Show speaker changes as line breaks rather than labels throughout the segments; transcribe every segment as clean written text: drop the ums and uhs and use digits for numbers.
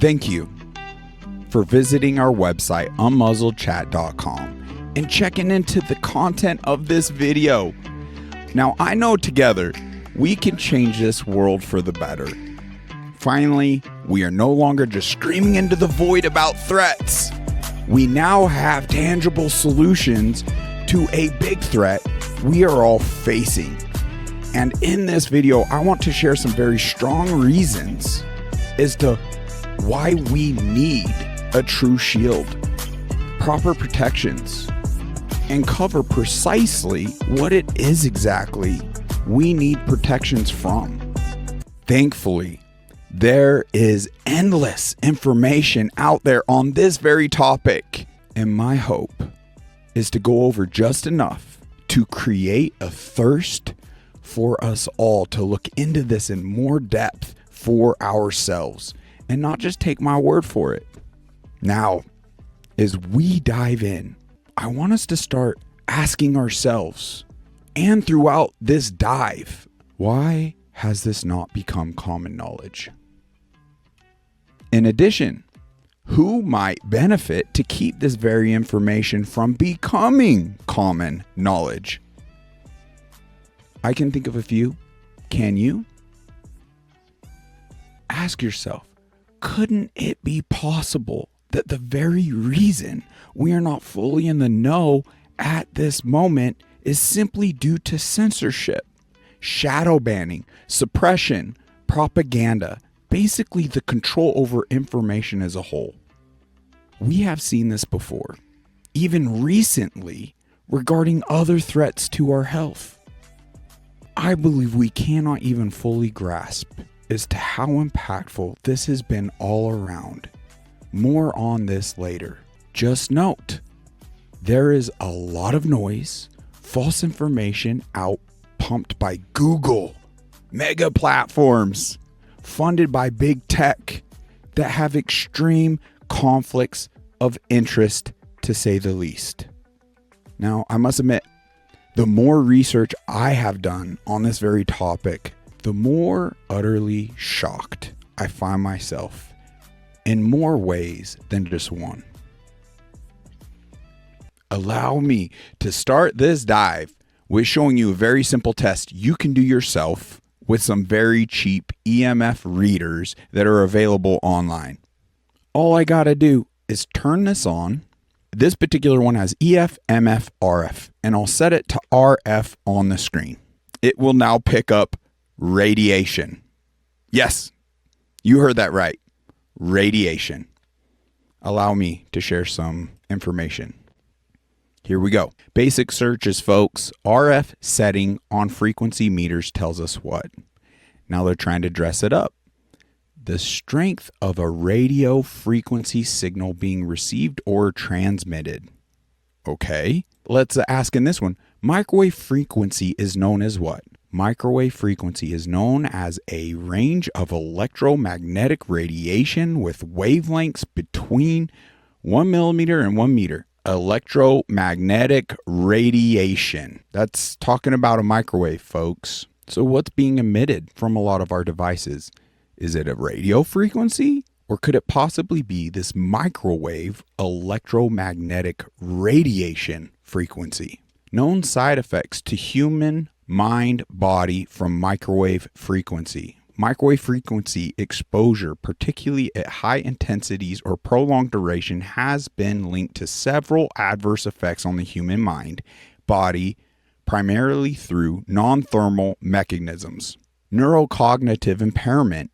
Thank you for visiting our website, unmuzzledchat.com, and checking into the content of this video. Now, I know together we can change this world for the better. Finally, we are no longer just screaming into the void about threats. We now have tangible solutions to a big threat we are all facing. And in this video, I want to share some very strong reasons as to why we need a true shield, proper protections, and cover precisely what it is exactly we need protections from. Thankfully, there is endless information out there on this very topic, and my hope is to go over just enough to create a thirst for us all to look into this in more depth for ourselves and not just take my word for it. Now, as we dive in, I want us to start asking ourselves, and throughout this dive, why has this not become common knowledge? In addition, who might benefit to keep this very information from becoming common knowledge? I can think of a few. Can you? Ask yourself, couldn't it be possible that the very reason we are not fully in the know at this moment is simply due to censorship, shadow banning, suppression, propaganda, basically the control over information as a whole? We have seen this before, even recently, regarding other threats to our health. I believe we cannot even fully grasp as to how impactful this has been all around. More on this later. Just note, there is a lot of noise, false information out pumped by Google, mega platforms, funded by big tech that have extreme conflicts of interest, to say the least. Now, I must admit, the more research I have done on this very topic, the more utterly shocked I find myself in more ways than just one. Allow me to start this dive with showing you a very simple test you can do yourself with some very cheap EMF readers that are available online. All I gotta do is turn this on. This particular one has EF, MF, RF, and I'll set it to RF on the screen. It will now pick up radiation. Yes, you heard that right. Radiation. Allow me to share some information. Here we go. Basic searches, folks. RF setting on frequency meters tells us what? Now they're trying to dress it up. The strength of a radio frequency signal being received or transmitted. Okay, let's ask in this one. Microwave frequency is known as what? Microwave frequency is known as a range of electromagnetic radiation with wavelengths between 1 millimeter and 1 meter. Electromagnetic radiation. That's talking about a microwave, folks. So what's being emitted from a lot of our devices? Is it a radio frequency, or could it possibly be this microwave electromagnetic radiation frequency? Known side effects to human mind body from microwave frequency. Microwave frequency exposure, particularly at high intensities or prolonged duration, has been linked to several adverse effects on the human mind, body, primarily through non-thermal mechanisms. Neurocognitive impairment.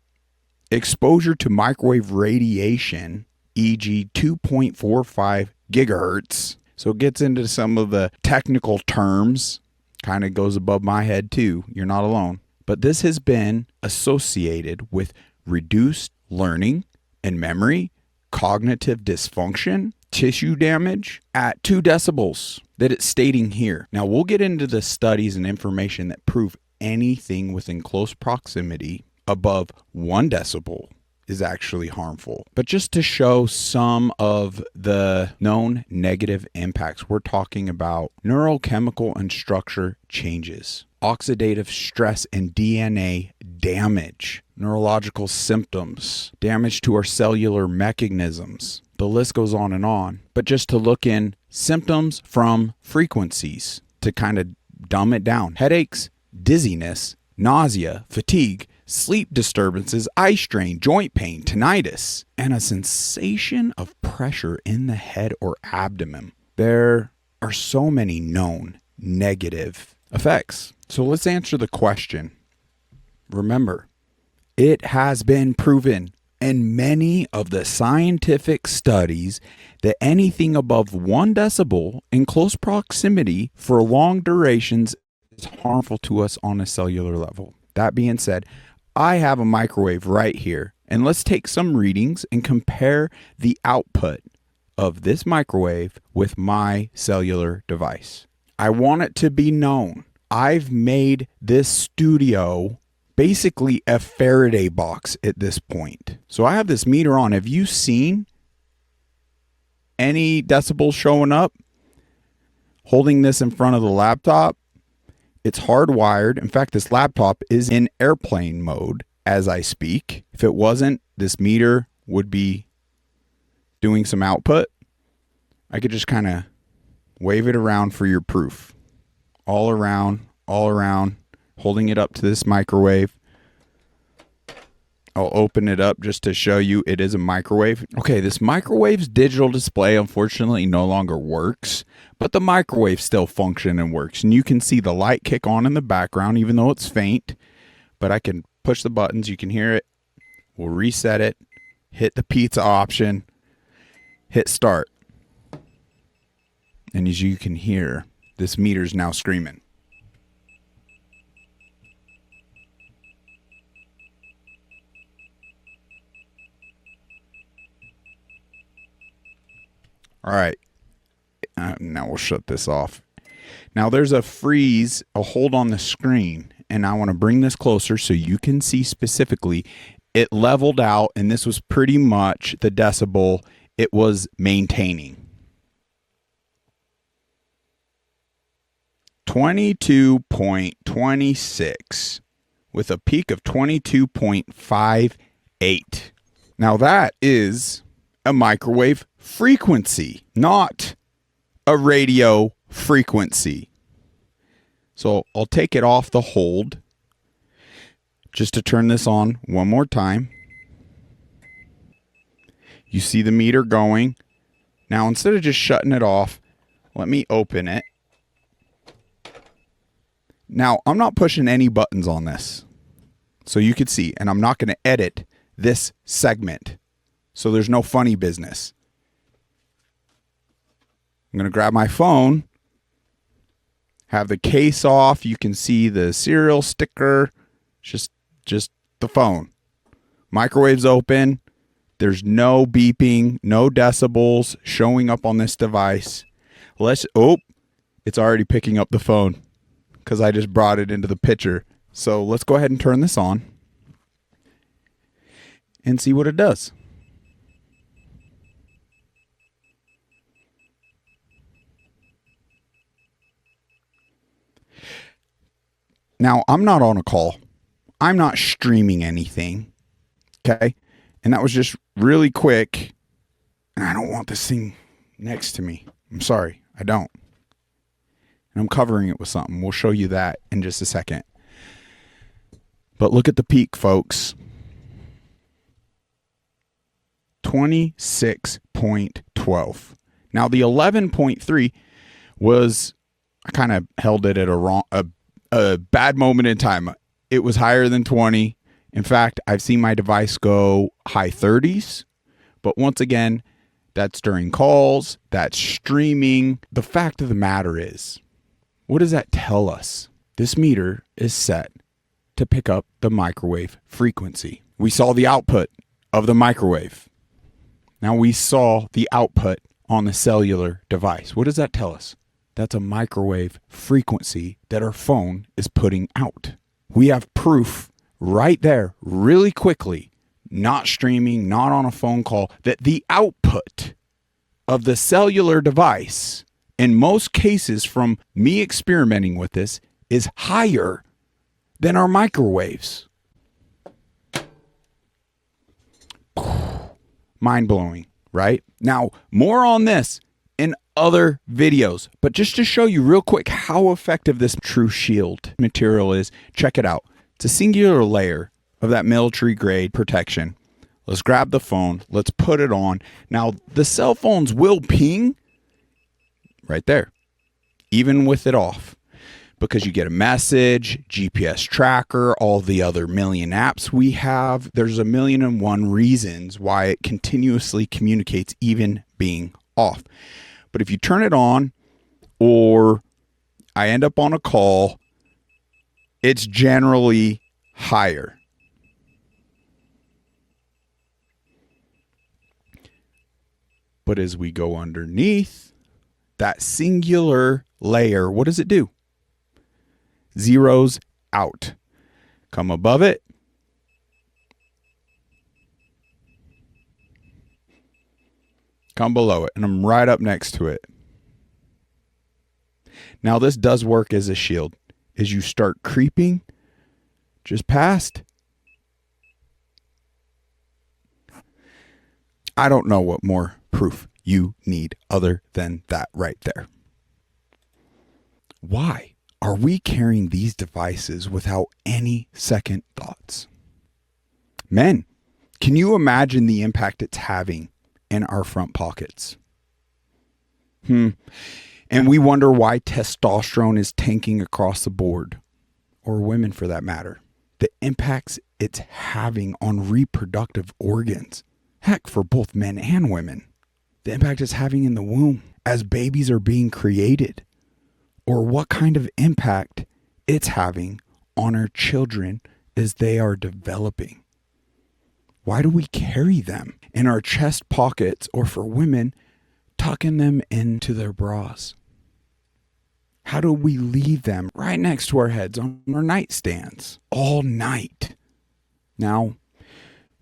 Exposure to microwave radiation, e.g. 2.45 gigahertz. So it gets into some of the technical terms. Kind of goes above my head too. You're not alone. But this has been associated with reduced learning and memory, cognitive dysfunction, tissue damage at 2 decibels that it's stating here. Now we'll get into the studies and information that prove anything within close proximity above 1 decibel is actually harmful. But just to show some of the known negative impacts, we're talking about neurochemical and structure changes. oxidative stress and DNA damage, neurological symptoms, damage to our cellular mechanisms. The list goes on. But just to look in symptoms from frequencies to kind of dumb it down: headaches, dizziness, nausea, fatigue, sleep disturbances, eye strain, joint pain, tinnitus, and a sensation of pressure in the head or abdomen. There are so many known negative effects. So let's answer the question. Remember, it has been proven in many of the scientific studies that anything above 1 decibel in close proximity for long durations is harmful to us on a cellular level. That being said, I have a microwave right here, and let's take some readings and compare the output of this microwave with my cellular device. I want it to be known, I've made this studio basically a Faraday box at this point. So I have this meter on. Have you seen any decibels showing up? Holding this in front of the laptop, it's hardwired. In fact, this laptop is in airplane mode as I speak. If it wasn't, this meter would be doing some output. I could just kind of wave it around for your proof. All around, holding it up to this microwave. I'll open it up just to show you it is a microwave. Okay, this microwave's digital display unfortunately no longer works, but the microwave still functions and works. And you can see the light kick on in the background, even though it's faint. But I can push the buttons, you can hear it. We'll reset it, hit the pizza option, hit start. And as you can hear, this meter's now screaming. All right, now we'll shut this off. Now there's a freeze, a hold on the screen, and I want to bring this closer so you can see specifically. It leveled out, and this was pretty much the decibel it was maintaining. 22.26 with a peak of 22.58. Now that is a microwave frequency, not a radio frequency. So I'll take it off the hold just to turn this on one more time. You see the meter going. Now instead of just shutting it off, let me open it. Now I'm not pushing any buttons on this, so you can see, and I'm not going to edit this segment, so there's no funny business. I'm going to grab my phone, have the case off. You can see the serial sticker, just the phone. Microwave's open. There's no beeping, no decibels showing up on this device. It's already picking up the phone because I just brought it into the picture. So let's go ahead and turn this on and see what it does. Now, I'm not on a call. I'm not streaming anything. Okay? And that was just really quick. And I don't want this thing next to me. I'm sorry. I don't. And I'm covering it with something. We'll show you that in just a second. But look at the peak, folks. 26.12. Now, the 11.3 was, I kind of held it at a bad moment in time. It was higher than 20. In fact, I've seen my device go high 30s. But once again, that's during calls, that's streaming. The fact of the matter is, what does that tell us? This meter is set to pick up the microwave frequency. We saw the output of the microwave. Now we saw the output on the cellular device. What does that tell us? That's a microwave frequency that our phone is putting out. We have proof right there, really quickly, not streaming, not on a phone call, that the output of the cellular device, in most cases from me experimenting with this, is higher than our microwaves. Mind-blowing, right? Now, more on this in other videos, but just to show you real quick how effective this TruShield material is, check it out. It's a singular layer of that military grade protection. Let's grab the phone. Let's put it on. Now, the cell phones will ping right there, even with it off, because you get a message, GPS tracker, all the other million apps we have. There's 1,000,001 reasons why it continuously communicates even being off. But if you turn it on or I end up on a call, it's generally higher. But as we go underneath that singular layer, what does it do? Zeros out. Come above it. Come below it. And I'm right up next to it. Now this does work as a shield. As you start creeping just past, I don't know what more proof you need other than that right there. Why are we carrying these devices without any second thoughts? Men, can you imagine the impact it's having in our front pockets? And we wonder why testosterone is tanking across the board, or women for that matter. The impacts it's having on reproductive organs. Heck, for both men and women. The impact it's having in the womb as babies are being created. Or what kind of impact it's having on our children as they are developing. Why do we carry them in our chest pockets, or for women, tucking them into their bras? How do we leave them right next to our heads on our nightstands all night? Now,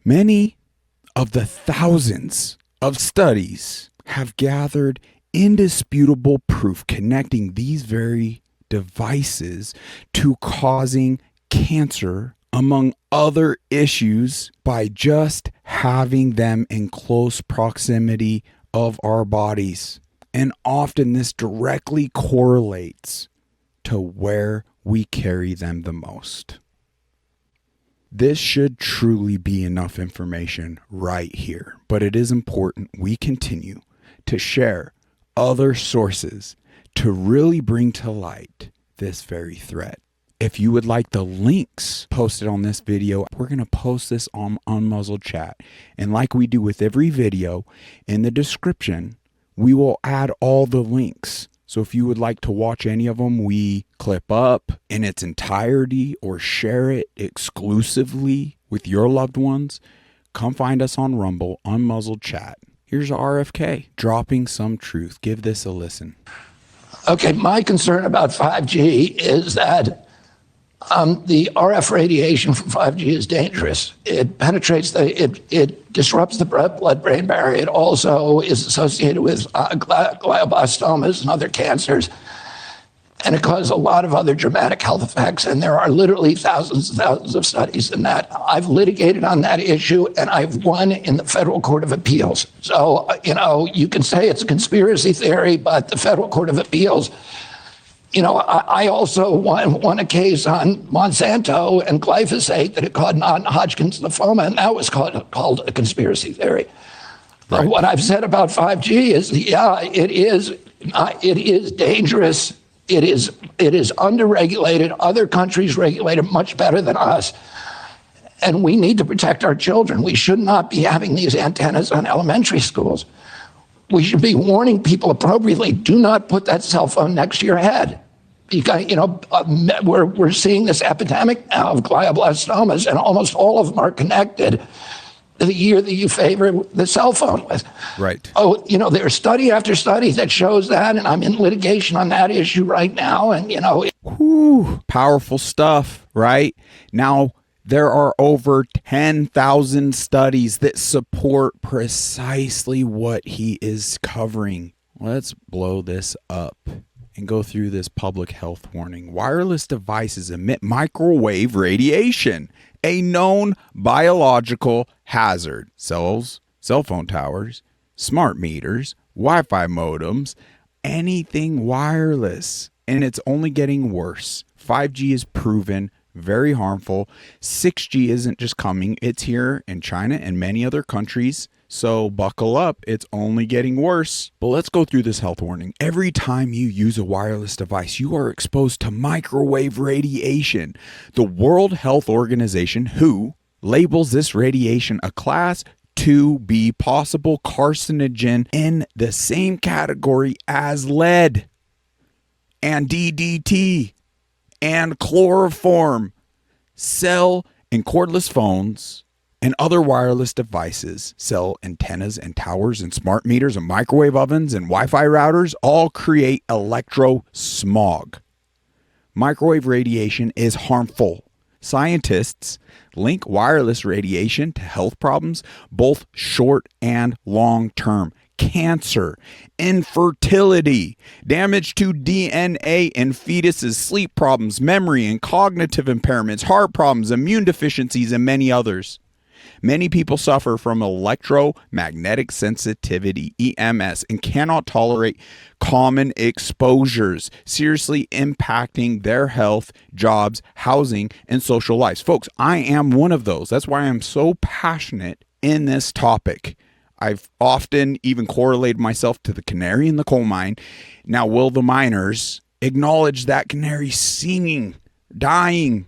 many of the thousands of studies have gathered indisputable proof connecting these very devices to causing cancer, among other issues, by just having them in close proximity of our bodies. And often this directly correlates to where we carry them the most. This should truly be enough information right here, but it is important we continue to share other sources to really bring to light this very threat. If you would like the links posted on this video, we're going to post this on Unmuzzled Chat. And like we do with every video, in the description, we will add all the links. So if you would like to watch any of them, we clip up in its entirety or share it exclusively with your loved ones, come find us on Rumble, Unmuzzled Chat. Here's RFK dropping some truth. Give this a listen.
Okay, my concern about 5G is that the RF radiation from 5G is dangerous. It penetrates it disrupts the blood-brain barrier. It also is associated with glioblastomas and other cancers. And it causes a lot of other dramatic health effects. And there are literally thousands and thousands of studies in that. I've litigated on that issue, and I've won in the Federal Court of Appeals. So, you can say it's a conspiracy theory, but the Federal Court of Appeals, I also won a case on Monsanto and glyphosate that it caused non-Hodgkin's lymphoma, and that was called a conspiracy theory. Right. What I've said about 5G is, it is dangerous. It is underregulated. Other countries regulate it much better than us. And we need to protect our children. We should not be having these antennas on elementary schools. We should be warning people appropriately. Do not put that cell phone next to your head. Because, we're seeing this epidemic now of glioblastomas, and almost all of them are connected to the year that you favor the cell phone with.
Right.
There's study after study that shows that, and I'm in litigation on that issue right now. And,
Whew, powerful stuff, right? Now, there are over 10,000 studies that support precisely what he is covering. Let's blow this up and go through this public health warning. Wireless devices emit microwave radiation, a known biological hazard. Cell phone towers, smart meters, Wi-Fi modems, anything wireless. And it's only getting worse. 5G is proven very harmful. 6G isn't just coming, it's here in China and many other countries. So buckle up, it's only getting worse. But let's go through this health warning. Every time you use a wireless device, you are exposed to microwave radiation. The World Health Organization, WHO, labels this radiation a class 2B possible carcinogen in the same category as lead and DDT and chloroform. Cell and cordless phones and other wireless devices, cell antennas and towers and smart meters and microwave ovens and Wi-Fi routers all create electrosmog. Microwave radiation is harmful. Scientists link wireless radiation to health problems, both short and long term. Cancer, infertility, damage to DNA in fetuses, sleep problems, memory and cognitive impairments, heart problems, immune deficiencies, and many others. Many people suffer from electromagnetic sensitivity, EMS, and cannot tolerate common exposures, seriously impacting their health, jobs, housing, and social lives. Folks, I am one of those. That's why I'm so passionate in this topic. I've often even correlated myself to the canary in the coal mine. Now, will the miners acknowledge that canary singing, dying?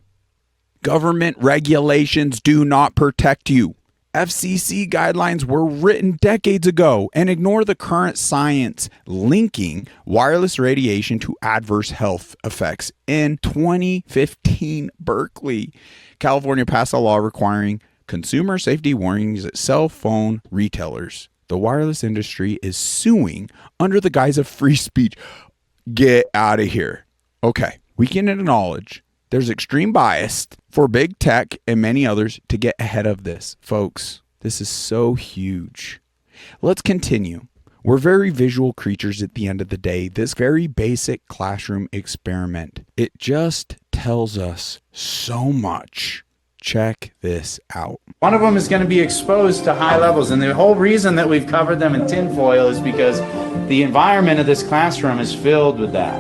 Government regulations do not protect you. FCC guidelines were written decades ago and ignore the current science linking wireless radiation to adverse health effects. In 2015, Berkeley, California passed a law requiring consumer safety warnings at cell phone retailers. The wireless industry is suing under the guise of free speech. Get out of here. Okay, we can acknowledge there's extreme bias for big tech and many others to get ahead of this. Folks, this is so huge. Let's continue. We're very visual creatures at the end of the day. This very basic classroom experiment, it just tells us so much. Check this out.
One of them is going to be exposed to high levels, and the whole reason that we've covered them in tinfoil is because the environment of this classroom is filled with that.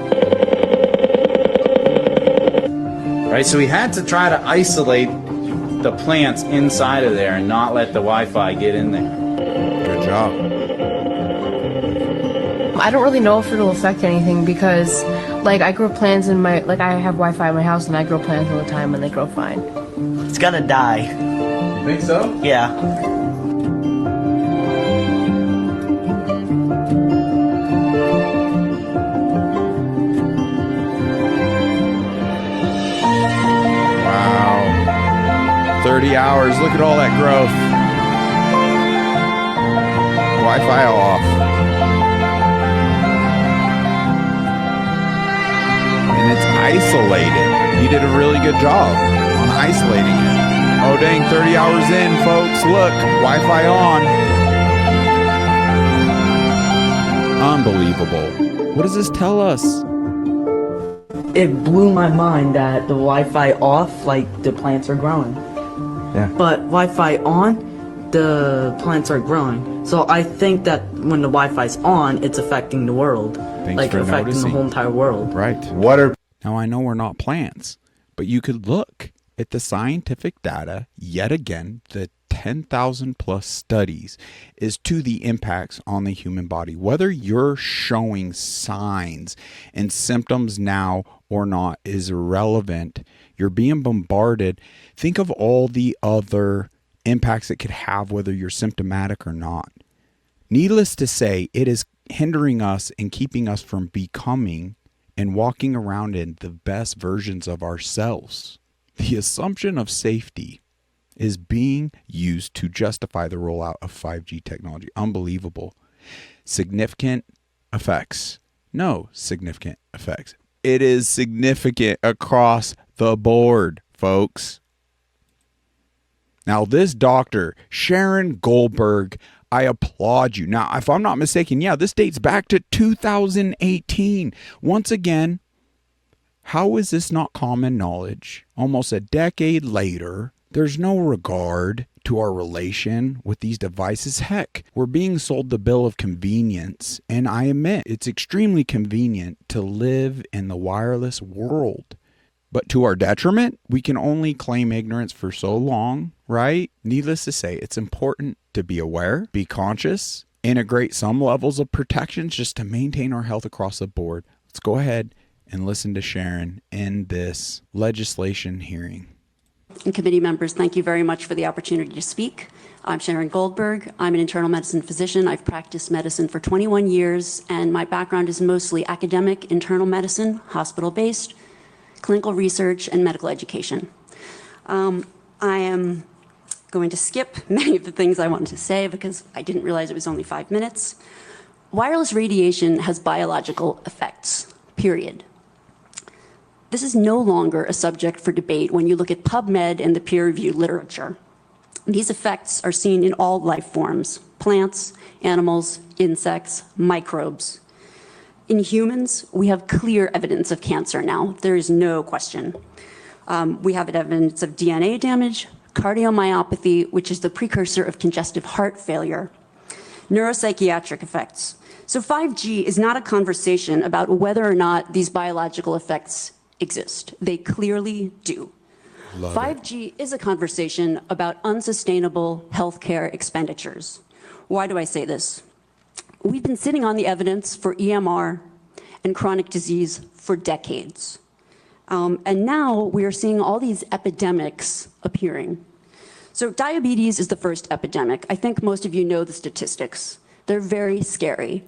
Right, so we had to try to isolate the plants inside of there and not let the Wi-Fi get in there.
Good job.
I don't really know if it'll affect anything because, like, I grow plants in my, like, I have Wi-Fi in my house and I grow plants all the time and they grow fine.
It's gonna die.
You think so?
Yeah.
Wow. 30 hours. Look at all that growth. Wi-Fi off. And it's isolated. You did a really good job on isolating it. Oh dang, 30 hours in, folks. Look, Wi-Fi on. Unbelievable. What does this tell us?
It blew my mind that the Wi-Fi off, like, the plants are growing.
Yeah.
But Wi-Fi on, the plants are growing. So I think that when the Wi-Fi's on, it's affecting the world.
Thanks
like,
for
affecting
noticing.
the whole entire world.
Right.
What are
Now, I know we're not plants, but you could look at the scientific data yet again. The 10,000 plus studies is to the impacts on the human body. Whether you're showing signs and symptoms now or not is irrelevant. You're being bombarded. Think of all the other impacts it could have, whether you're symptomatic or not. Needless to say, it is hindering us and keeping us from becoming and walking around in the best versions of ourselves. The assumption of safety is being used to justify the rollout of 5G technology. Unbelievable. Significant effects. No significant effects. It is significant across the board, folks. Now, this doctor, Sharon Goldberg, I applaud you. Now, if I'm not mistaken, yeah, this dates back to 2018. Once again, how is this not common knowledge? Almost a decade later, there's no regard to our relation with these devices. Heck, we're being sold the bill of convenience, and I admit it's extremely convenient to live in the wireless world. But to our detriment, we can only claim ignorance for so long, right? Needless to say, it's important to be aware, be conscious, integrate some levels of protections just to maintain our health across the board. Let's go ahead and listen to Sharon in this legislation hearing.
And committee members, thank you very much for the opportunity to speak. I'm Sharon Goldberg. I'm an internal medicine physician. I've practiced medicine for 21 years, and my background is mostly academic internal medicine, hospital-based, clinical research, and medical education. I am going to skip many of the things I wanted to say because I didn't realize it was only 5 minutes. Wireless radiation has biological effects, period. This is no longer a subject for debate when you look at PubMed and the peer-reviewed literature. These effects are seen in all life forms: plants, animals, insects, microbes. In humans, we have clear evidence of cancer now. There is no question. We have evidence of DNA damage, cardiomyopathy, which is the precursor of congestive heart failure, neuropsychiatric effects. So 5G is not a conversation about whether or not these biological effects exist. They clearly do. 5G is a conversation about unsustainable healthcare expenditures. Why do I say this? We've been sitting on the evidence for EMR and chronic disease for decades. And now we are seeing all these epidemics appearing. So diabetes is the first epidemic. I think most of you know the statistics. They're very scary.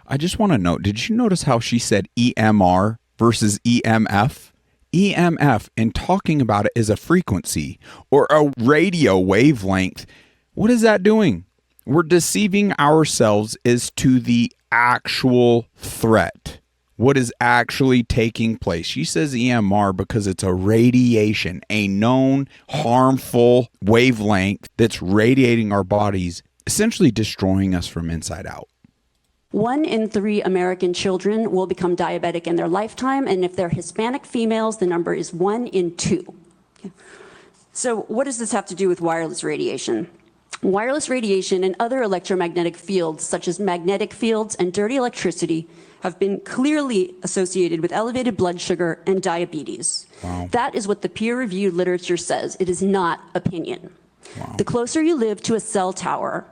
I just want to note, did you notice how she said EMR versus EMF? EMF, in talking about it, is a frequency or a radio wavelength. What is that doing? We're deceiving ourselves as to the actual threat. What is actually taking place? She says EMR because it's a radiation, a known harmful wavelength that's radiating our bodies, essentially destroying us from inside out.
1 in 3 American children will become diabetic in their lifetime, and if they're Hispanic females, the number is 1 in 2. So what does this have to do with wireless radiation? Wireless radiation and other electromagnetic fields, such as magnetic fields and dirty electricity, have been clearly associated with elevated blood sugar and diabetes.
Wow.
That is what the peer-reviewed literature says. It is not opinion.
Wow.
The closer you live to a cell tower,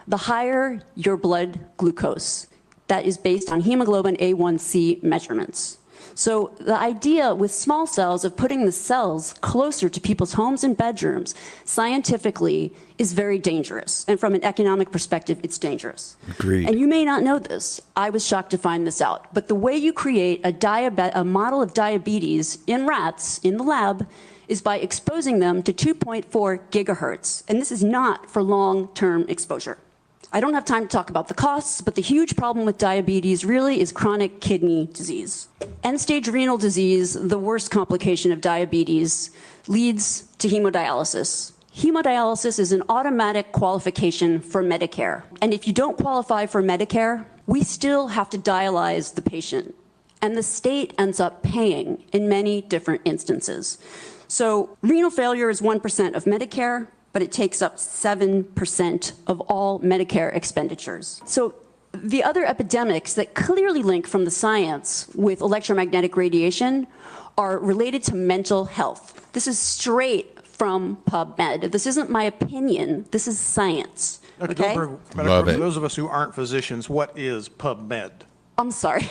the higher your blood glucose. That is based on hemoglobin A1C measurements. So the idea with small cells of putting the cells closer to people's homes and bedrooms scientifically is very dangerous. And from an economic perspective, it's dangerous.
Agreed.
And you may not know this. I was shocked to find this out. But the way you create a model of diabetes in rats in the lab is by exposing them to 2.4 gigahertz. And this is not for long-term exposure. I don't have time to talk about the costs, but the huge problem with diabetes really is chronic kidney disease. End-stage renal disease, the worst complication of diabetes, leads to hemodialysis. Hemodialysis is an automatic qualification for Medicare. And if you don't qualify for Medicare, we still have to dialyze the patient. And the state ends up paying in many different instances. So renal failure is 1% of Medicare, but it takes up 7% of all Medicare expenditures. So the other epidemics that clearly link from the science with electromagnetic radiation are related to mental health. This is straight from PubMed. This isn't my opinion. This is science.
Dr.
Okay?
Goldberg,
Love
for
it.
those of us who aren't physicians, what is PubMed?
I'm sorry.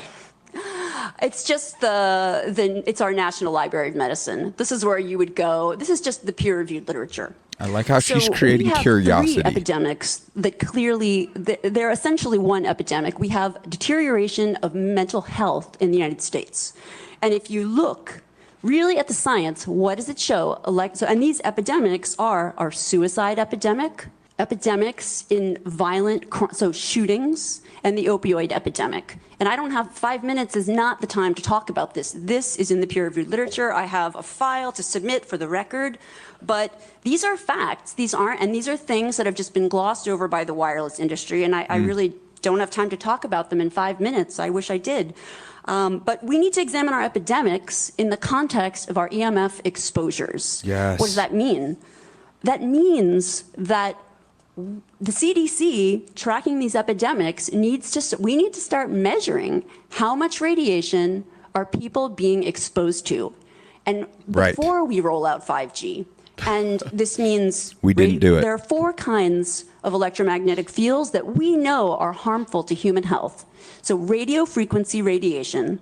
It's just it's our National Library of Medicine. This is where you would go. This is just the peer-reviewed literature.
I like how she's
So
creating
we have
curiosity.
3 epidemics that clearly, they're essentially one epidemic. We have deterioration of mental health in the United States. And if you look really at the science, what does it show? And these epidemics are our suicide epidemic, epidemics in so shootings and the opioid epidemic. And I don't have 5 minutes is not the time to talk about this. This is in the peer-reviewed literature. I have a file to submit for the record, but these are facts. These are things that have just been glossed over by the wireless industry, and I really don't have time to talk about them in 5 minutes. I wish I did. But we need to examine our epidemics in the context of our EMF exposures.
Yes.
What does that mean? That means that the CDC tracking these epidemics we need to start measuring how much radiation are people being exposed to. And before we roll out 5G, and this means
we didn't do it.
There are 4 kinds of electromagnetic fields that we know are harmful to human health. So radio frequency radiation,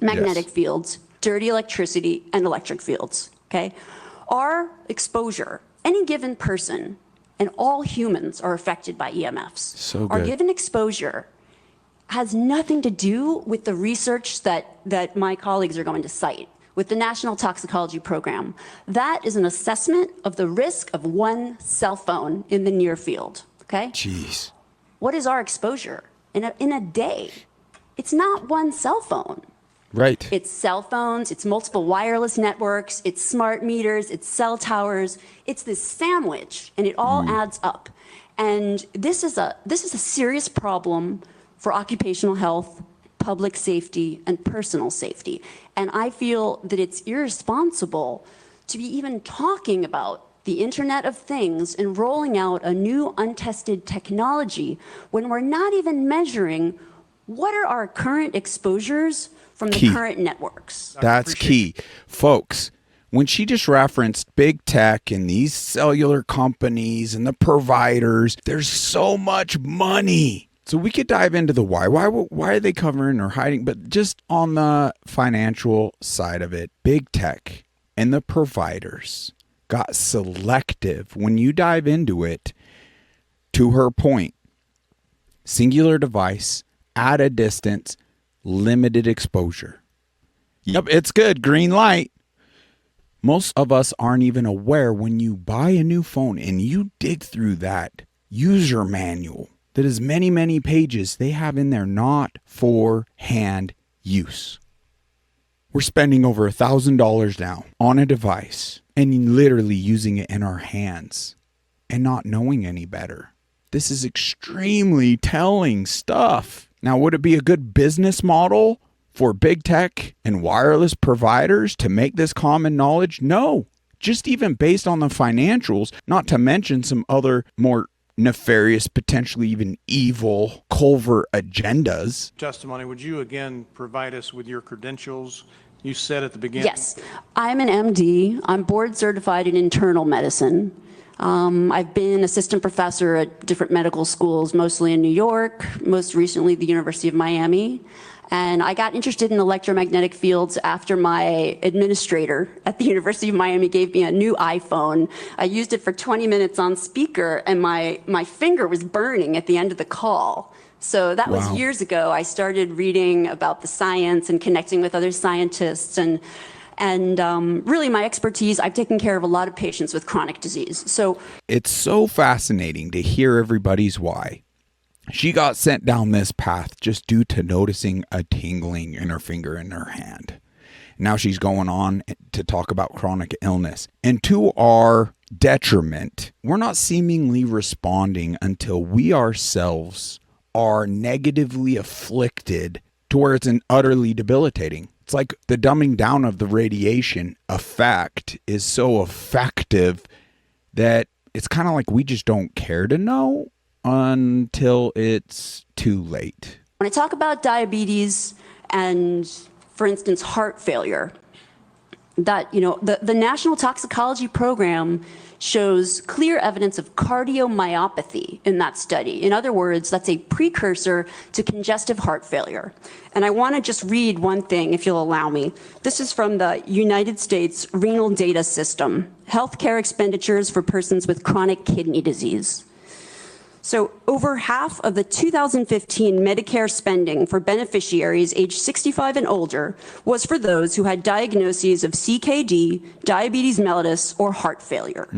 magnetic fields, dirty electricity, and electric fields, okay? Our exposure, any given person, and all humans are affected by EMFs.
So
Our
good.
given exposure has nothing to do with the research that my colleagues are going to cite with the National Toxicology Program. That is an assessment of the risk of 1 cell phone in the near field, okay?
Jeez.
What is our exposure in a day? It's not 1 cell phone.
Right.
It's cell phones, it's multiple wireless networks, it's smart meters, it's cell towers. It's this sandwich, and it all adds up. And this is a serious problem for occupational health, public safety, and personal safety. And I feel that it's irresponsible to be even talking about the Internet of Things and rolling out a new untested technology when we're not even measuring what are our current exposures from the current networks.
That's key. Folks, when she just referenced big tech and these cellular companies and the providers, there's so much money. So we could dive into the why. Why are they covering or hiding? But just on the financial side of it, big tech and the providers got selective. When you dive into it, to her point, singular device, at a distance, limited exposure. Yep, it's good. Green light. Most of us aren't even aware when you buy a new phone and you dig through that user manual that is many, many pages they have in there not for hand use. We're spending over $1,000 now on a device and literally using it in our hands and not knowing any better. This is extremely telling stuff. Now, would it be a good business model for big tech and wireless providers to make this common knowledge? No. Just even based on the financials, not to mention some other more nefarious, potentially even evil, covert agendas.
Testimony, would you again provide us with your credentials? You said at the beginning.
Yes, I'm an MD. I'm board certified in internal medicine. I've been assistant professor at different medical schools, mostly in New York, most recently the University of Miami. And I got interested in electromagnetic fields after my administrator at the University of Miami gave me a new iPhone. I used it for 20 minutes on speaker, and my finger was burning at the end of the call. So that was years ago. I started reading about the science and connecting with other scientists, and really my expertise, I've taken care of a lot of patients with chronic disease. So
it's so fascinating to hear everybody's why. She got sent down this path just due to noticing a tingling in her finger in her hand. Now she's going on to talk about chronic illness. And to our detriment, we're not seemingly responding until we ourselves are negatively afflicted to where it's utterly debilitating. It's like the dumbing down of the radiation effect is so effective that it's kind of like we just don't care to know until it's too late.
when I talk about diabetes and, for instance, heart failure, that, the National Toxicology Program shows clear evidence of cardiomyopathy in that study. In other words, that's a precursor to congestive heart failure. And I want to just read one thing, if you'll allow me. This is from the United States Renal Data System, Healthcare Expenditures for Persons with Chronic Kidney Disease. So over half of the 2015 Medicare spending for beneficiaries aged 65 and older was for those who had diagnoses of CKD, diabetes mellitus, or heart failure.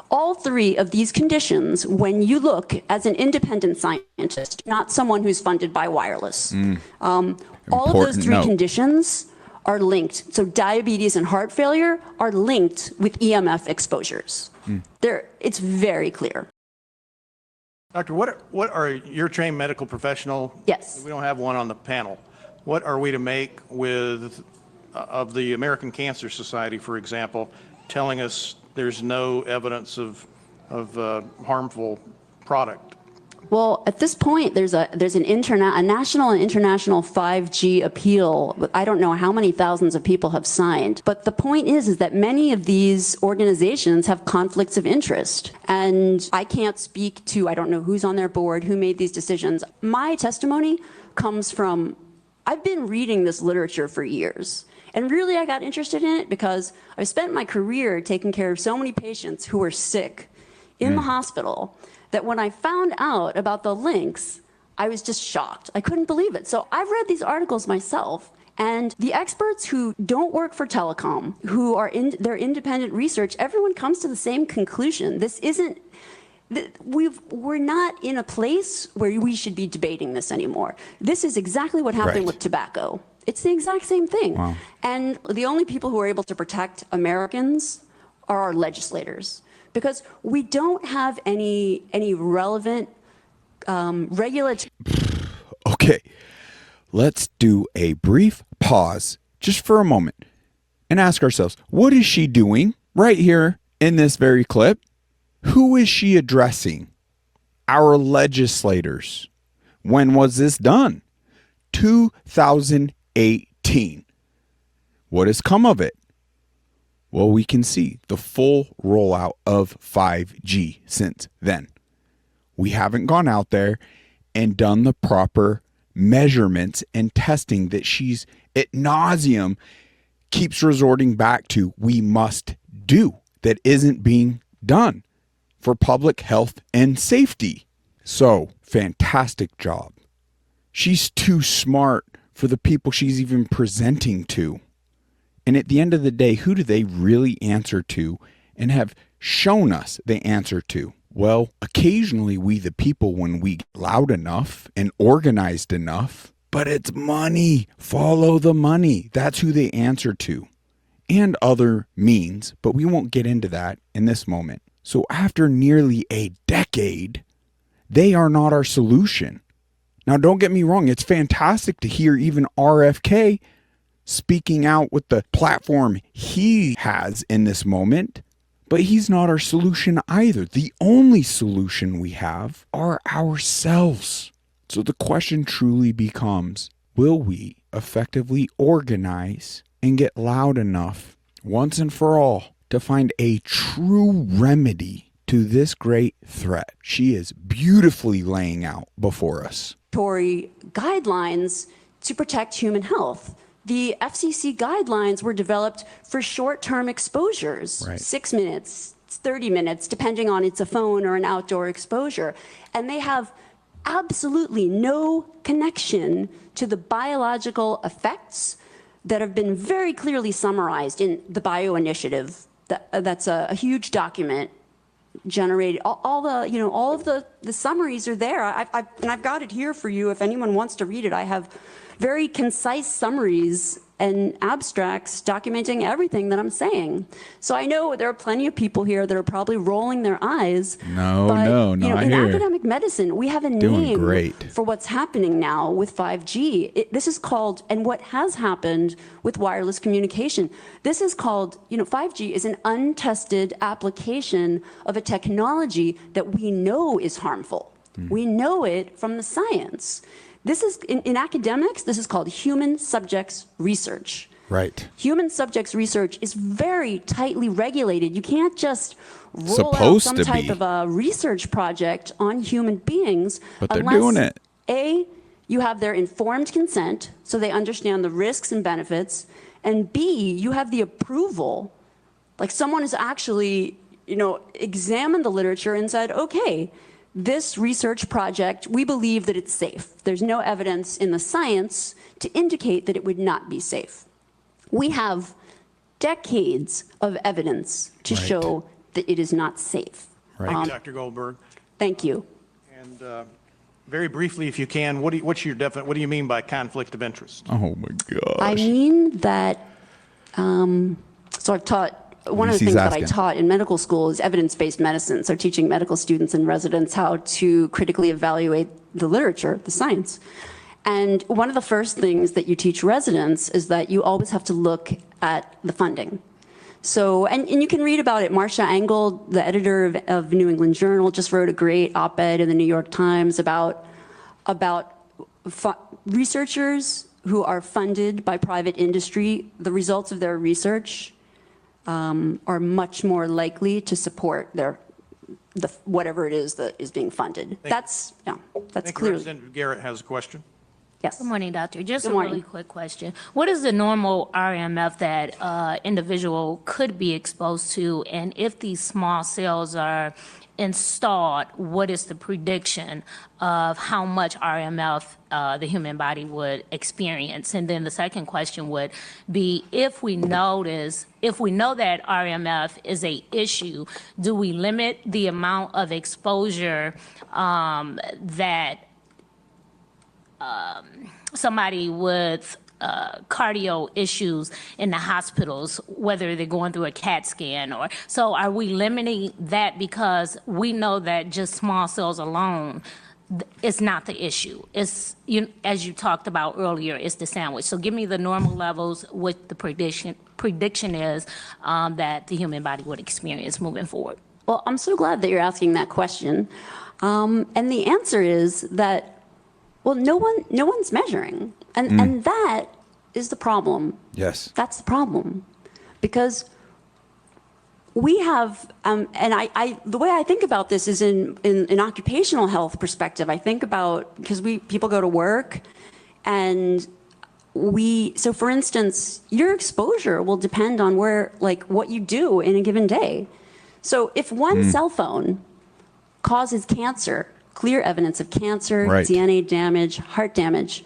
All three of these conditions, when you look as an independent scientist, not someone who's funded by wireless, all of those three conditions are linked. So diabetes and heart failure are linked with EMF exposures. It's very clear.
Doctor, what are you're a trained medical professional?
Yes.
We don't have one on the panel. What are we to make with of the American Cancer Society, for example, telling us there's no evidence of harmful product?
Well, at this point, there's a national and international 5G appeal. I don't know how many thousands of people have signed. But the point is that many of these organizations have conflicts of interest. And I can't speak to, I don't know who's on their board, who made these decisions. My testimony comes from, I've been reading this literature for years. And really, I got interested in it because I've spent my career taking care of so many patients who were sick in the hospital, that when I found out about the links, I was just shocked. I couldn't believe it. So I've read these articles myself, and the experts who don't work for telecom, who are in their independent research, everyone comes to the same conclusion. This isn't, we're not in a place where we should be debating this anymore. This is exactly what happened with tobacco. It's the exact same thing. Wow. And the only people who are able to protect Americans are our legislators, because we don't have any relevant regulatory.
Okay, let's do a brief pause just for a moment and ask ourselves, what is she doing right here in this very clip? Who is she addressing? Our legislators. When was this done? 2018. What has come of it? Well, we can see the full rollout of 5G since then. We haven't gone out there and done the proper measurements and testing that she's ad nauseum keeps resorting back to we must do, that isn't being done for public health and safety. So, fantastic job. She's too smart for the people she's even presenting to. And at the end of the day, who do they really answer to and have shown us they answer to? Well, occasionally we the people, when we get loud enough and organized enough, but it's money. Follow the money. That's who they answer to. And other means, but we won't get into that in this moment. So after nearly a decade, they are not our solution. Now, don't get me wrong. It's fantastic to hear even RFK speaking out with the platform he has in this moment, but he's not our solution either. The only solution we have are ourselves. So the question truly becomes, will we effectively organize and get loud enough once and for all to find a true remedy to this great threat she is beautifully laying out before us?
Guidelines to protect human health. The FCC guidelines were developed for short-term exposures, 6 minutes, 30 minutes, depending on it's a phone or an outdoor exposure. And they have absolutely no connection to the biological effects that have been very clearly summarized in the Bio Initiative. That's a huge document generated. All of the summaries are there. And I've got it here for you if anyone wants to read it. I have very concise summaries and abstracts documenting everything that I'm saying. So I know there are plenty of people here that are probably rolling their eyes.
No,
in academic medicine, we have a name for what's happening now with 5G. This is called, and what has happened with wireless communication, this is called, 5G is an untested application of a technology that we know is harmful. We know it from the science. This is, in academics, this is called human subjects research.
Right.
Human subjects research is very tightly regulated. You can't just roll out some type of a research project on human beings.
But they're doing it.
A, you have their informed consent, so they understand the risks and benefits. And B, you have the approval. Like someone has actually, examined the literature and said, okay, this research project, we believe that it's safe. There's no evidence in the science to indicate that it would not be safe. We have decades of evidence to
Right.
show that it is not safe.
Right.
Dr. Goldberg.
Thank you.
And very briefly, if you can, what do you mean by conflict of interest?
Oh my gosh.
I mean that, so I've taught, one of the
Lucy's
things that I
asking.
taught in medical school is evidence-based medicine. So teaching medical students and residents how to critically evaluate the literature, the science. And one of the first things that you teach residents is that you always have to look at the funding. So, and you can read about it. Marcia Engel, the editor of New England Journal, just wrote a great op-ed in the New York Times about researchers who are funded by private industry. The results of their research are much more likely to support whatever it is that is being funded. That's
I think
clearly,
Representative Garrett has a question.
yes.
Good morning, doctor. Just
Good
a
morning.
really quick question. What is the normal RMF that individual could be exposed to? And if these small cells are installed, what is the prediction of how much RMF the human body would experience? And then the second question would be, if we know that RMF is a issue, do we limit the amount of exposure that somebody with cardio issues in the hospitals, whether they're going through a CAT scan or, so are we limiting that because we know that just small cells alone is not the issue? It's, as you talked about earlier, it's the sandwich. So give me the normal levels, what the prediction is that the human body would experience moving forward.
Well, I'm so glad that you're asking that question. And the answer is that, well, no one's measuring. And that is the problem.
Yes.
That's the problem. Because we have, and the way I think about this is in an occupational health perspective. I think about, because people go to work and so for instance, your exposure will depend on what you do in a given day. So if one cell phone causes cancer, clear evidence of cancer,
Right.
DNA damage, heart damage,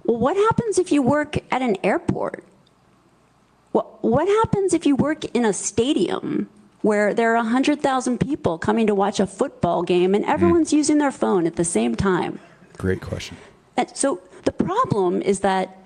well, what happens if you work at an airport? What happens if you work in a stadium where there are 100,000 people coming to watch a football game and everyone's using their phone at the same time?
Great question.
And so the problem is that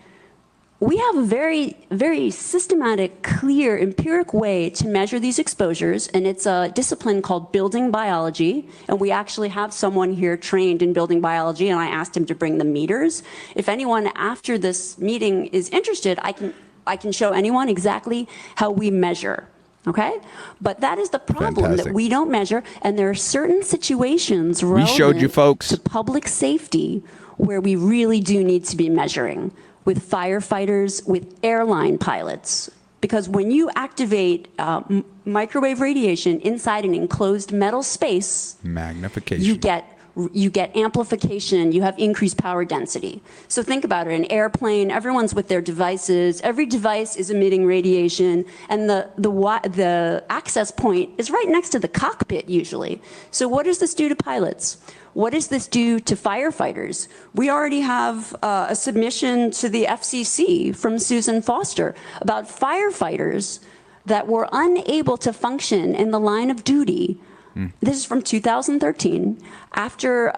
we have a very, very systematic, clear, empiric way to measure these exposures, and it's a discipline called building biology, and we actually have someone here trained in building biology, and I asked him to bring the meters. If anyone after this meeting is interested, I can show anyone exactly how we measure. Okay? But that is the problem,
Fantastic.
that we don't measure, and there are certain situations
We
relevant
showed you folks.
to public safety where we really do need to be measuring, with firefighters, with airline pilots. Because when you activate microwave radiation inside an enclosed metal space,
Magnification.
you get amplification, you have increased power density. So think about it, an airplane, everyone's with their devices, every device is emitting radiation, and the access point is right next to the cockpit usually. So what does this do to pilots? What does this do to firefighters? We already have a submission to the FCC from Susan Foster about firefighters that were unable to function in the line of duty. This is from 2013, after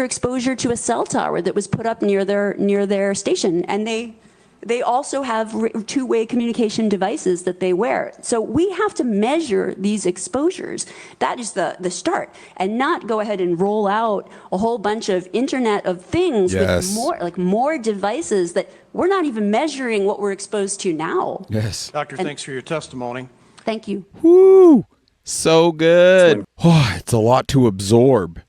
exposure to a cell tower that was put up near their station, and they also have two-way communication devices that they wear. So we have to measure these exposures. That is the start, and not go ahead and roll out a whole bunch of Internet of Things
Yes.
with more devices that we're not even measuring what we're exposed to now.
Yes.
Doctor, thanks for your testimony.
Thank you.
Woo! So good. Oh, it's a lot to absorb.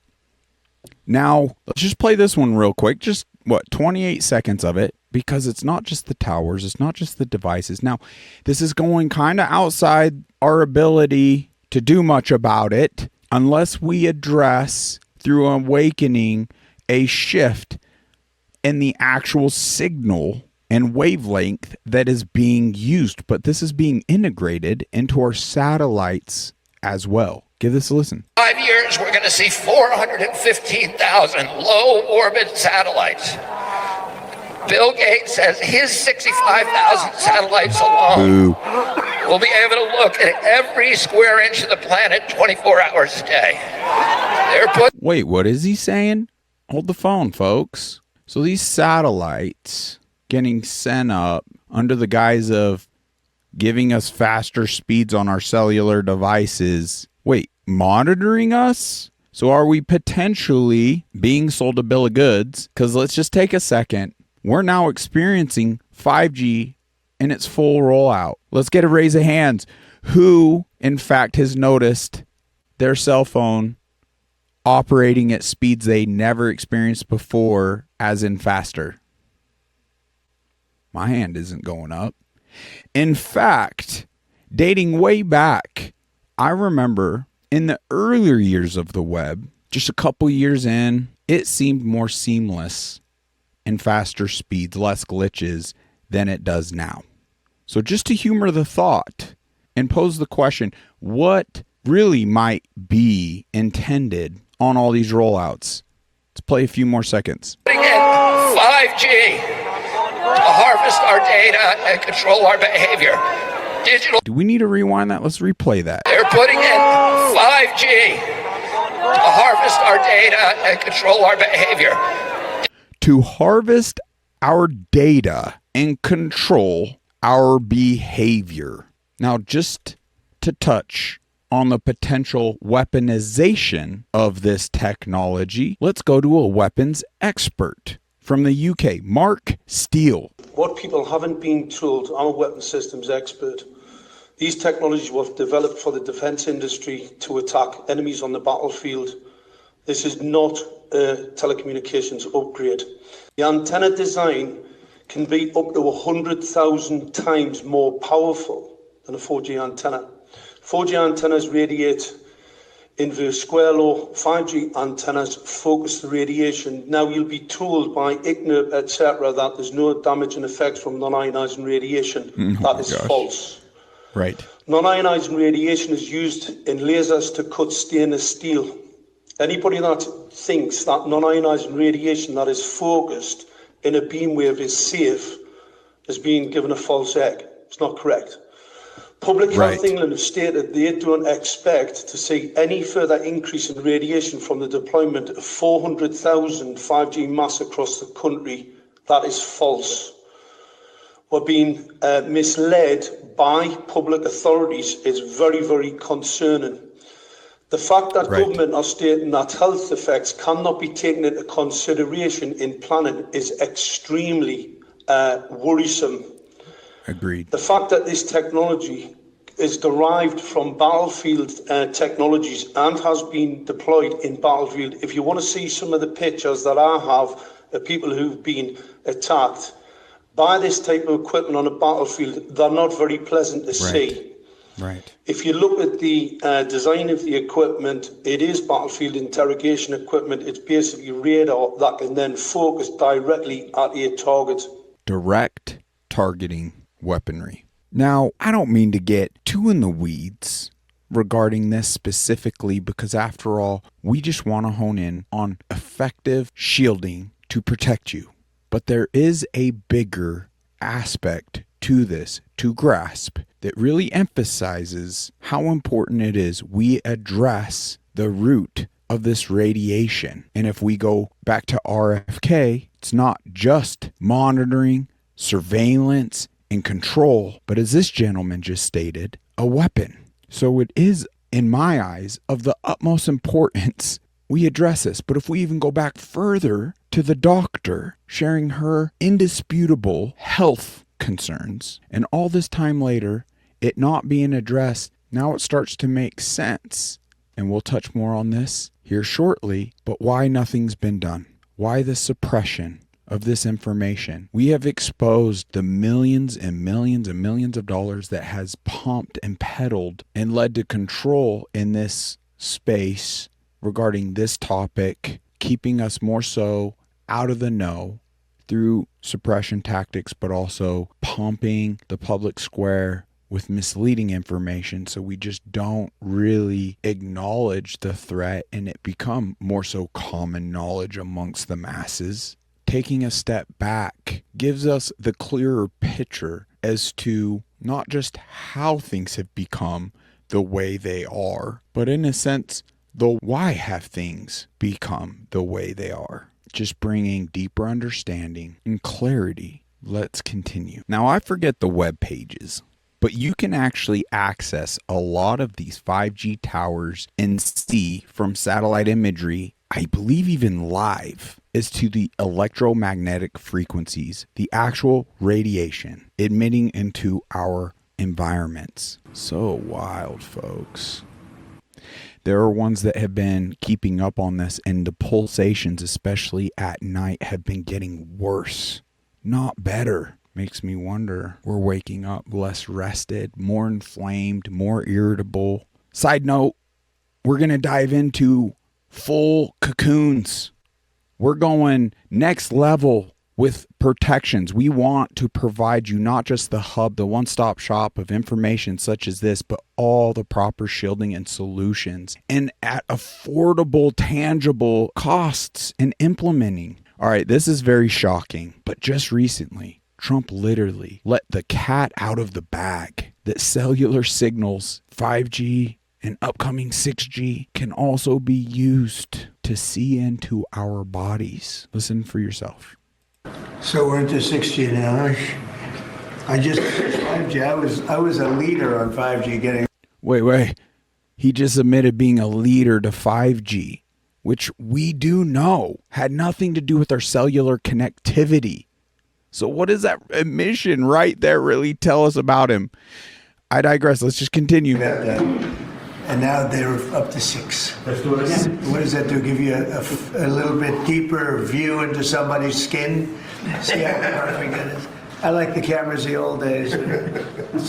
Now, let's just play this one real quick. Just, 28 seconds of it, because it's not just the towers, it's not just the devices. Now, this is going kind of outside our ability to do much about it unless we address, through awakening, a shift in the actual signal and wavelength that is being used. But this is being integrated into our satellites as well. Give this a listen.
5 years, we're going to see 415,000 low orbit satellites. Bill Gates says his 65,000 satellites alone will be able to look at every square inch of the planet 24 hours a day.
Wait, what is he saying? Hold the phone, folks. So these satellites getting sent up under the guise of giving us faster speeds on our cellular devices. Wait, monitoring us? So are we potentially being sold a bill of goods? Because let's just take a second. We're now experiencing 5G in its full rollout. Let's get a raise of hands. Who, in fact, has noticed their cell phone operating at speeds they never experienced before, as in faster? My hand isn't going up. In fact, dating way back, I remember in the earlier years of the web, just a couple years in, it seemed more seamless and faster speeds, less glitches than it does now. So just to humor the thought and pose the question, what really might be intended on all these rollouts? Let's play a few more seconds.
5G to harvest our data and control our behavior. Digital.
Do we need to rewind that? Let's replay that.
They're putting in 5G to harvest our data and control our behavior.
To harvest our data and control our behavior. Now, just to touch on the potential weaponization of this technology, let's go to a weapons expert from the UK, Mark Steele.
What people haven't been told, I'm a weapons systems expert. These technologies were developed for the defence industry to attack enemies on the battlefield. This is not a telecommunications upgrade. The antenna design can be up to 100,000 times more powerful than a 4G antenna. 4G antennas radiate inverse square law. 5G antennas focus the radiation. Now you'll be told by ICNIRP, etc., that there's no damaging effects from non-ionizing radiation. That is false.
Right.
Non-ionizing radiation is used in lasers to cut stainless steel. Anybody that thinks that non-ionizing radiation that is focused in a beam wave is safe is being given a false egg. It's not correct. Public Health England have stated they don't expect to see any further increase in radiation from the deployment of 400,000 5G masts across the country. That is false. We're being misled by public authorities is very, very concerning. The fact that government are stating that health effects cannot be taken into consideration in planning is extremely worrisome.
Agreed.
The fact that this technology is derived from battlefield technologies and has been deployed in battlefield. If you want to see some of the pictures that I have of people who've been attacked by this type of equipment on a battlefield, they're not very pleasant to see.
Right.
If you look at the design of the equipment, it is battlefield interrogation equipment. It's basically radar that can then focus directly at a target.
Direct targeting weaponry. Now, I don't mean to get too in the weeds regarding this specifically, because after all, we just want to hone in on effective shielding to protect you. But there is a bigger aspect to this to grasp that really emphasizes how important it is we address the root of this radiation. And if we go back to RFK, it's not just monitoring, surveillance, and control, but as this gentleman just stated, a weapon. So it is, in my eyes, of the utmost importance we address this. But if we even go back further to the doctor sharing her indisputable health concerns, and all this time later, it not being addressed, now it starts to make sense. And we'll touch more on this here shortly, but why nothing's been done? Why the suppression of this information? We have exposed the millions and millions and millions of dollars that has pumped and peddled and led to control in this space regarding this topic, keeping us more so out of the know through suppression tactics, but also pumping the public square with misleading information, so we just don't really acknowledge the threat and it become more so common knowledge amongst the masses. Taking a step back gives us the clearer picture as to not just how things have become the way they are, but in a sense, the why have things become the way they are. Just bringing deeper understanding and clarity. Let's continue. Now, I forget the web pages, but you can actually access a lot of these 5G towers and see from satellite imagery, I believe even live, as to the electromagnetic frequencies, the actual radiation emitting into our environments. So wild, folks. There are ones that have been keeping up on this, and the pulsations, especially at night, have been getting worse, not better. Makes me wonder, we're waking up less rested, more inflamed, more irritable. Side note, we're going to dive into full cocoons. We're going next level with protections. We want to provide you not just the hub, the one-stop shop of information such as this, but all the proper shielding and solutions, and at affordable, tangible costs in implementing. All right, this is very shocking, but just recently, Trump literally let the cat out of the bag that cellular signals, 5G and upcoming 6G, can also be used to see into our bodies. Listen for yourself.
So we're into 6G now. I just 5G. I was a leader on 5G getting.
Wait. He just admitted being a leader to 5G, which we do know had nothing to do with our cellular connectivity. So what does that admission right there really tell us about him? I digress. Let's just continue.
And now they're up to 6. Let's do it again. What does that do? Give you a little bit deeper view into somebody's skin? See how perfect it is? I like the cameras the old days.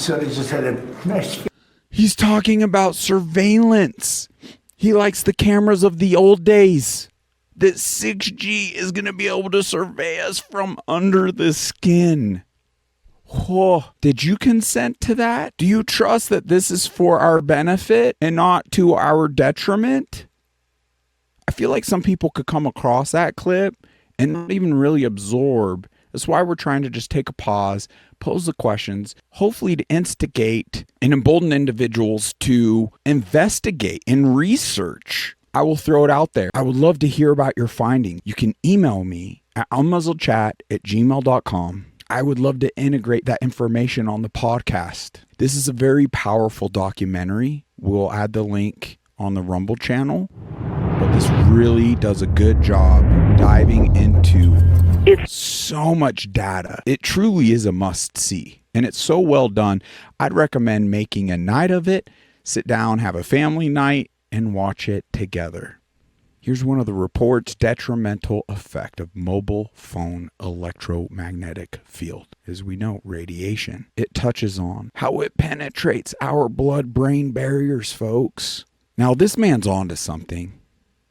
So they just had a nice.
He's talking about surveillance. He likes the cameras of the old days. That 6G is going to be able to survey us from under the skin. Oh, did you consent to that? Do you trust that this is for our benefit and not to our detriment? I feel like some people could come across that clip and not even really absorb. That's why we're trying to just take a pause, pose the questions, hopefully to instigate and embolden individuals to investigate and research. I will throw it out there. I would love to hear about your findings. You can email me at unmuzzledchat@gmail.com. I would love to integrate that information on the podcast. This is a very powerful documentary. We'll add the link on the Rumble channel. But this really does a good job diving into so much data. It truly is a must-see. And it's so well done. I'd recommend making a night of it. Sit down, have a family night, and watch it together. Here's one of the reports: detrimental effect of mobile phone electromagnetic field. As we know, radiation. It touches on how it penetrates our blood-brain barriers, folks. Now, this man's onto something.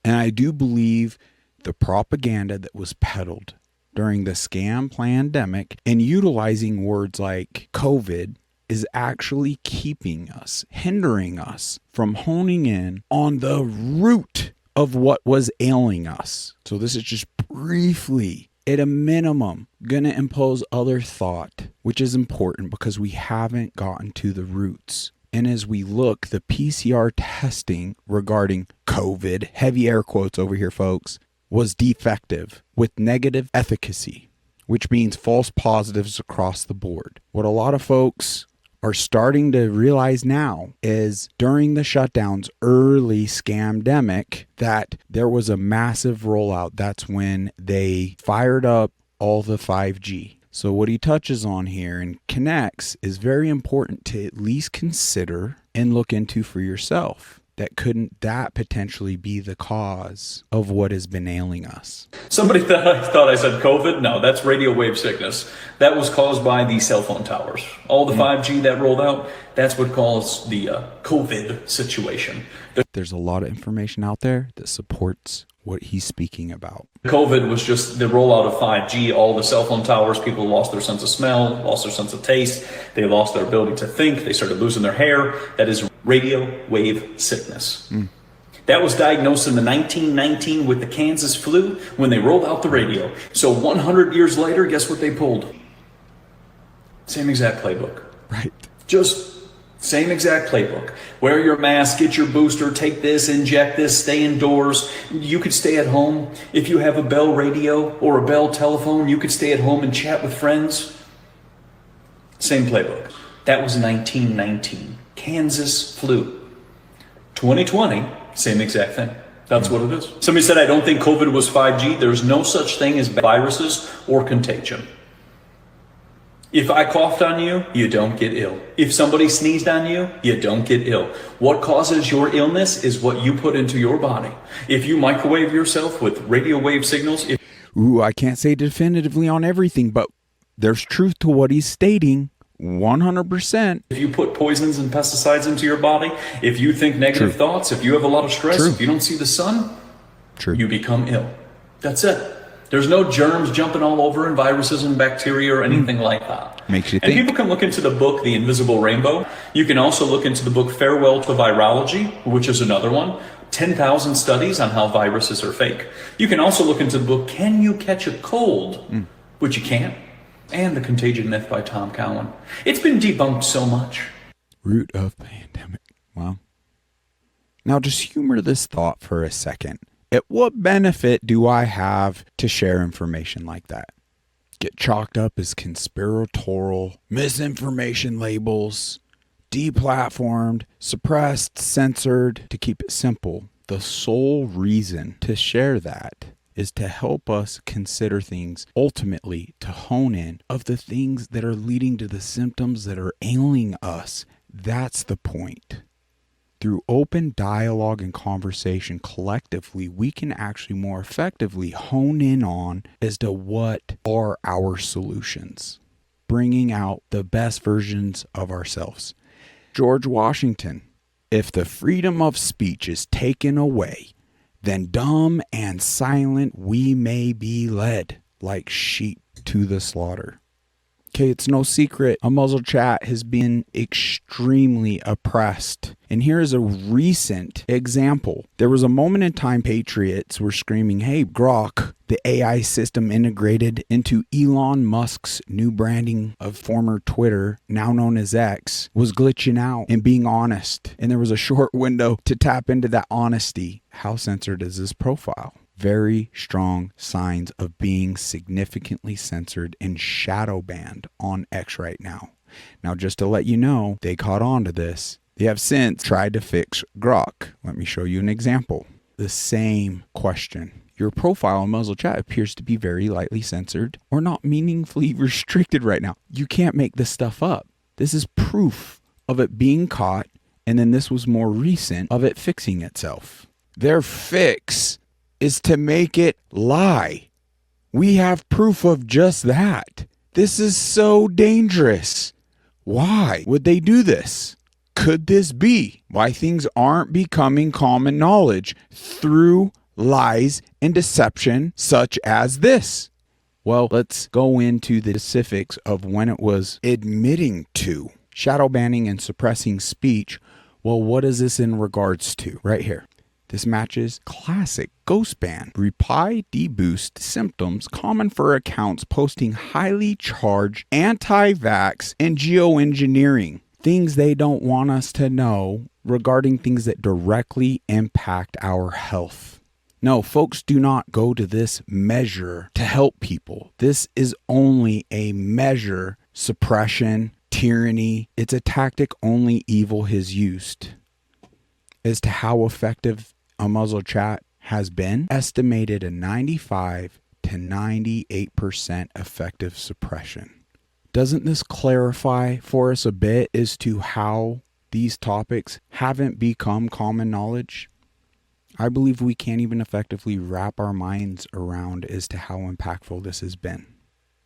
And I do believe the propaganda that was peddled during the scam pandemic and utilizing words like COVID is actually keeping us, hindering us from honing in on the root of what was ailing us. So this is just briefly, at a minimum, going to impose other thought, which is important because we haven't gotten to the roots. And as we look, the PCR testing regarding COVID, heavy air quotes over here, folks, was defective with negative efficacy, which means false positives across the board. What a lot of folks are starting to realize now is during the shutdowns, early scamdemic, that there was a massive rollout. That's when they fired up all the 5G. So what he touches on here and connects is very important to at least consider and look into for yourself. Couldn't that potentially be the cause of what has been ailing us?
Somebody thought I said COVID. No, that's radio wave sickness. That was caused by the cell phone towers. All the 5G that rolled out, that's what caused the COVID situation.
There's a lot of information out there that supports what he's speaking about.
COVID was just the rollout of 5G, all the cell phone towers, people lost their sense of smell, lost their sense of taste, they lost their ability to think, they started losing their hair. That is radio wave sickness. That was diagnosed in the 1919 with the Kansas flu when they rolled out the radio. So 100 years later, guess what they pulled? Same exact playbook.
Right.
Just same exact playbook. Wear your mask, get your booster, take this, inject this, stay indoors. You could stay at home. If you have a Bell radio or a Bell telephone, you could stay at home and chat with friends. Same playbook. That was 1919. Kansas flu. 2020, same exact thing. That's what it is. Somebody said, I don't think COVID was 5G. There's no such thing as viruses or contagion. If I coughed on you, you don't get ill. If somebody sneezed on you, you don't get ill. What causes your illness is what you put into your body. If you microwave yourself with radio wave signals...
Ooh, I can't say definitively on everything, but there's truth to what he's stating. 100%.
If you put poisons and pesticides into your body, if you think negative thoughts, if you have a lot of stress, if you don't see the sun, you become ill. That's it. There's no germs jumping all over and viruses and bacteria or anything like that.
Makes you
and
think.
People can look into the book, The Invisible Rainbow. You can also look into the book, Farewell to Virology, which is another one. 10,000 studies on how viruses are fake. You can also look into the book, Can You Catch a Cold? Which you can't. And The Contagion Myth by Tom Cowan. It's been debunked so much.
Root of pandemic. Wow. Now just humor this thought for a second. At what benefit do I have to share information like that? Get chalked up as conspiratorial, misinformation labels, deplatformed, suppressed, censored. To keep it simple, the sole reason to share that is to help us consider things, ultimately to hone in of the things that are leading to the symptoms that are ailing us. That's the point. Through open dialogue and conversation collectively, we can actually more effectively hone in on as to what are our solutions, bringing out the best versions of ourselves. George Washington, if the freedom of speech is taken away, then dumb and silent we may be led like sheep to the slaughter. Okay, it's no secret, a Muzzle Chat has been extremely oppressed. And here's a recent example. There was a moment in time patriots were screaming, hey, Grok, the AI system integrated into Elon Musk's new branding of former Twitter, now known as X, was glitching out and being honest. And there was a short window to tap into that honesty. How censored is this profile? Very strong signs of being significantly censored and shadow banned on X right now. Now, just to let you know, they caught on to this. They have since tried to fix Grok. Let me show you an example. The same question. Your profile on Muzzle Chat appears to be very lightly censored or not meaningfully restricted right now. You can't make this stuff up. This is proof of it being caught, and then this was more recent of it fixing itself. Their fix is to make it lie. We have proof of just that. This is so dangerous. Why would they do this? Could this be why things aren't becoming common knowledge through lies and deception such as this? Well, let's go into the specifics of when it was admitting to shadow banning and suppressing speech. Well, what is this in regards to? Right here. This matches classic ghost ban. Reply deboost symptoms common for accounts posting highly charged anti-vax and geoengineering. Things they don't want us to know regarding things that directly impact our health. No, folks do not go to this measure to help people. This is only a measure, suppression, tyranny. It's a tactic only evil has used. As to how effective a Muzzle Chat has been, estimated a 95 to 98% effective suppression. Doesn't this clarify for us a bit as to how these topics haven't become common knowledge? I believe we can't even effectively wrap our minds around as to how impactful this has been.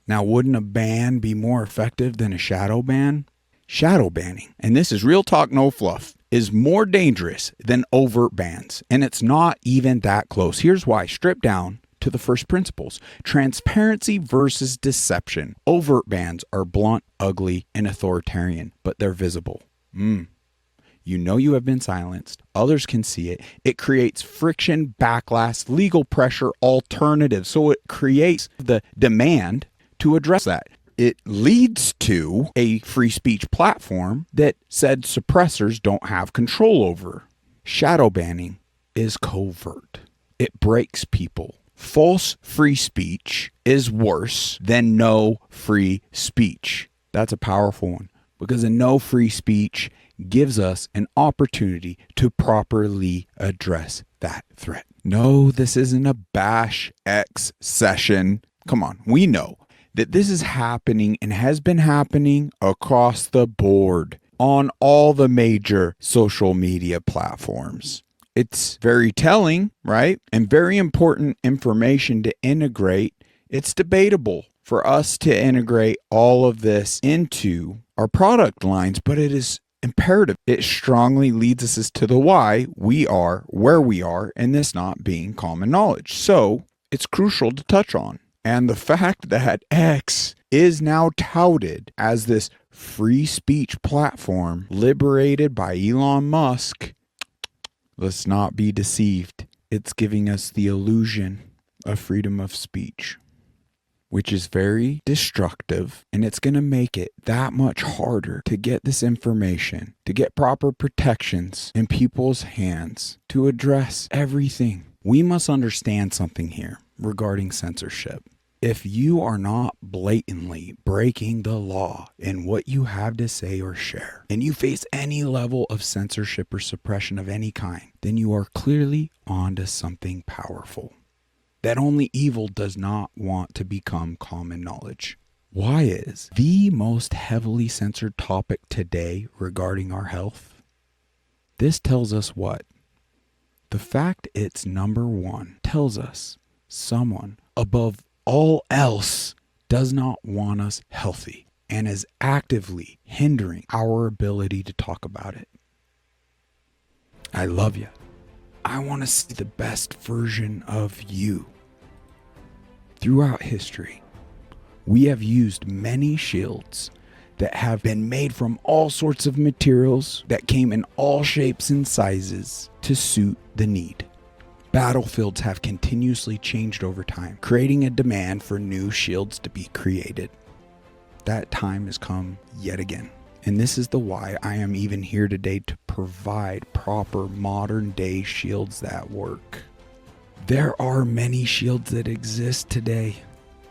Now, wouldn't a ban be more effective than a shadow ban? Shadow banning, and this is real talk, no fluff, is more dangerous than overt bans, and it's not even that close. Here's why. Strip down to the first principles. Transparency versus deception. Overt bans are blunt, ugly, and authoritarian, but they're visible. You know you have been silenced. Others can see it. It creates friction, backlash, legal pressure, alternatives. So it creates the demand to address that. It leads to a free speech platform that said suppressors don't have control over. Shadow banning is covert. It breaks people. False free speech is worse than no free speech. That's a powerful one, because a no free speech gives us an opportunity to properly address that threat. No, this isn't a Bash X session. Come on, we know that this is happening and has been happening across the board on all the major social media platforms. It's very telling, right? And very important information to integrate. It's debatable for us to integrate all of this into our product lines, but it is imperative. It strongly leads us as to the why we are where we are, and this not being common knowledge. So it's crucial to touch on. And the fact that X is now touted as this free speech platform liberated by Elon Musk, let's not be deceived. It's giving us the illusion of freedom of speech, which is very destructive, and it's going to make it that much harder to get this information, to get proper protections in people's hands to address everything. We must understand something here regarding censorship. If you are not blatantly breaking the law in what you have to say or share, and you face any level of censorship or suppression of any kind, then you are clearly onto something powerful that only evil does not want to become common knowledge. Why is the most heavily censored topic today regarding our health? This tells us what? The fact it's number one tells us someone above all else does not want us healthy and is actively hindering our ability to talk about it. I love you. I want to see the best version of you. Throughout history, we have used many shields that have been made from all sorts of materials that came in all shapes and sizes to suit the need. Battlefields have continuously changed over time, creating a demand for new shields to be created. That time has come yet again. And this is the why I am even here today to provide proper modern day shields that work. There are many shields that exist today,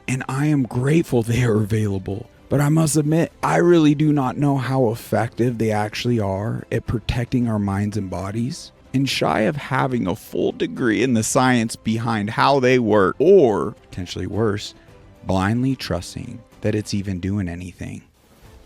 and I am grateful they are available. But I must admit, I really do not know how effective they actually are at protecting our minds and bodies. And shy of having a full degree in the science behind how they work, or potentially worse, blindly trusting that it's even doing anything.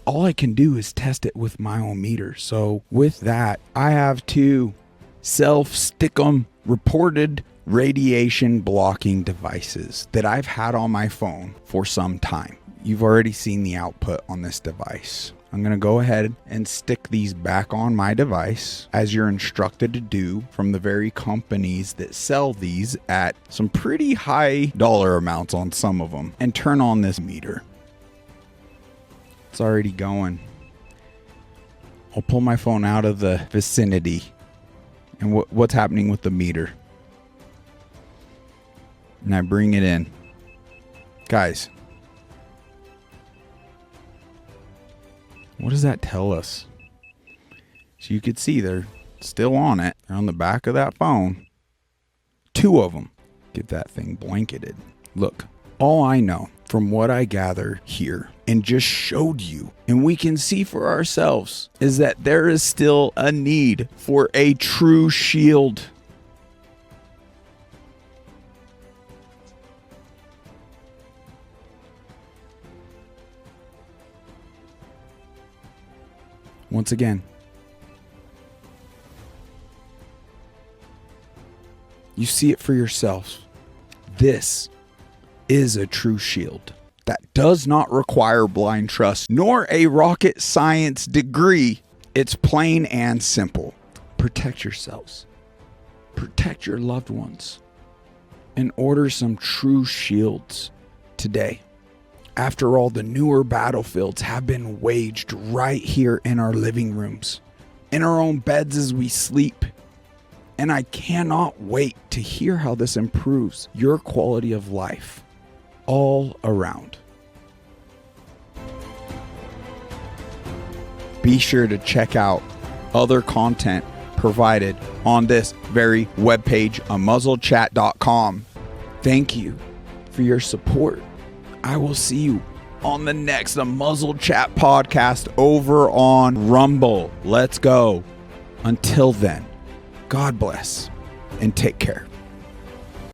All I can do is test it with my own meter. So with that, I have two self-stickum reported radiation blocking devices that I've had on my phone for some time. You've already seen the output on this device. I'm going to go ahead and stick these back on my device as you're instructed to do from the very companies that sell these at some pretty high dollar amounts on some of them, and turn on this meter. It's already going. I'll pull my phone out of the vicinity. And what's happening with the meter? And I bring it in. Guys, what does that tell us? So you could see they're still on it. They're on the back of that phone. Two of them. Get that thing blanketed. Look, all I know from what I gather here and just showed you, and we can see for ourselves, is that there is still a need for a true shield. Once again, you see it for yourselves. This is a true shield that does not require blind trust nor a rocket science degree. It's plain and simple. protect yourselves, protect your loved ones, and order some true shields today. After all, the newer battlefields have been waged right here in our living rooms, in our own beds as we sleep. And I cannot wait to hear how this improves your quality of life all around. Be sure to check out other content provided on this very webpage, amuzzlechat.com. Thank you for your support. I will see you on the next Muzzle Chat podcast over on Rumble. Let's go. Until then, God bless and take care.